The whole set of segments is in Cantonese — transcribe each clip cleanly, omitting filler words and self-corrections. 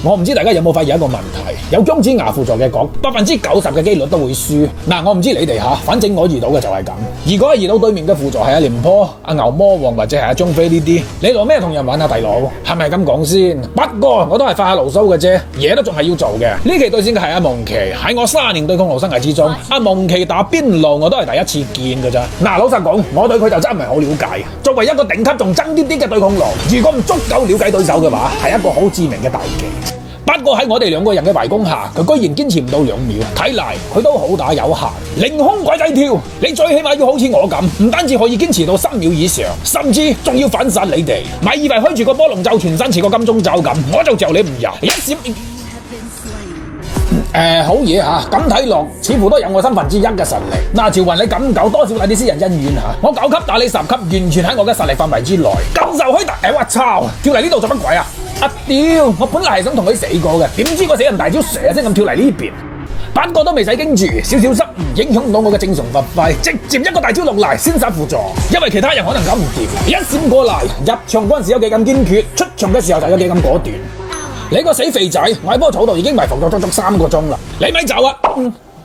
我唔知大家有冇發現一個問題，有姜子牙輔助嘅角，90%嘅機率都會輸。嗱，我唔知你哋吓，反正我遇到嘅就係咁。如果遇到對面嘅輔助係阿廉頗、阿牛魔王或者係阿張飛呢啲，你攞咩同人玩啊，大佬？係咪咁講先？不過我都係發下牢騷嘅啫，嘢都仲係要做嘅。呢期對戰嘅係阿蒙奇，喺我30年對抗路生涯之中，阿蒙奇打邊爐我都係第一次見㗎咋。嗱，老實講，我對佢就真係唔係好了解。作為一個頂級仲爭啲嘅對抗狼，如果唔足夠了解對手嘅話，係一個好致命嘅大忌。不過喺我哋兩個人嘅圍攻下，佢居然堅持唔到2秒，睇嚟佢都好打有限。凌空鬼仔跳，你最起碼要好似我咁，唔單止可以堅持到3秒以上，甚至仲要反殺你哋。咪以為開住個波龍咒全身似個金鐘罩咁，我就嚼你唔入。一閃好嘢嚇，咁睇落似乎都有我1/3嘅實力。嗱，趙雲你咁搞，多少帶啲私人恩怨嚇。我9級打你10級，完全喺我嘅實力範圍之內。咁就可以我操！跳嚟呢度做乜鬼啊？屌！我本來係想同佢死過嘅，點知個死人大招蛇聲咁跳嚟呢邊。不過都未使驚住，少少失誤影響唔到我嘅正常發揮，直接一個大招落嚟先殺輔助，因為其他人可能搞唔掂。一閃過嚟，入場嗰陣時有幾咁堅決，出場嘅時候就有幾咁果斷。你個死肥仔，我喺棵草度已經埋伏咗足足3個鐘啦，你咪走啊！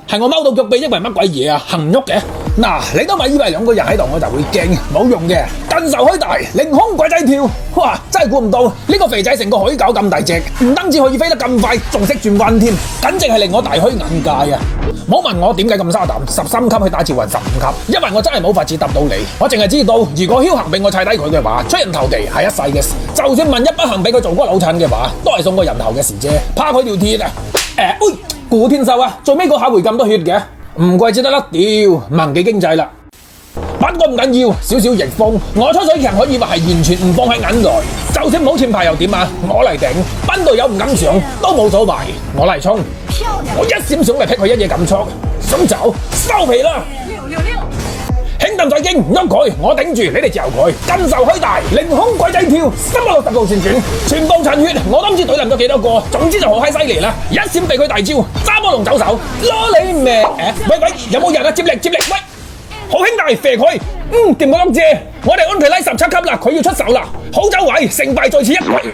係我踎到腳臂，因為乜鬼嘢啊？行唔喐嘅。嗱，你都咪以為2個人喺度我就會驚，冇用嘅。近仇開大，凌空鬼仔跳，哇！真係估唔到呢個肥仔成個海狗咁大隻，唔單止可以飛得咁快，仲識轉彎添，簡直係令我大開眼界啊！冇問我點解咁沙膽，13級去打趙雲15級，因為我真係冇法子答到你。我淨係知道，如果僥倖俾我踩低佢嘅話，出人頭地係一世嘅事。就算萬一不幸俾佢做嗰老襯嘅話，都係送個人頭嘅事啫。怕佢條鐵啊！古天秀啊，最尾嗰下回咁多血嘅，唔怪之得甩屌，盲幾經濟啦。不過唔緊要，少少逆風，我出水強可以話係完全唔放喺眼內。就算冇前排又點啊？我嚟頂，班隊友唔敢上都冇所謂，我嚟衝。我一閃上嚟劈佢一嘢咁速，想走收皮啦！兄弟仔經唔喐佢，我頂住，你哋嚼佢。近仇開大，凌空鬼仔跳，360度旋轉，全部殘血，我都唔知懟冧咗幾多個。總之就好閪犀利啦！一閃避佢大招，揸波龍走手，攞你命！喂，有冇人啊？接力！喂，好兄弟，射佢！掂個碌蔗，我哋安琪拉17級啦，佢要出手啦！好走位，成敗在此一舉。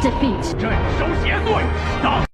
Defeat.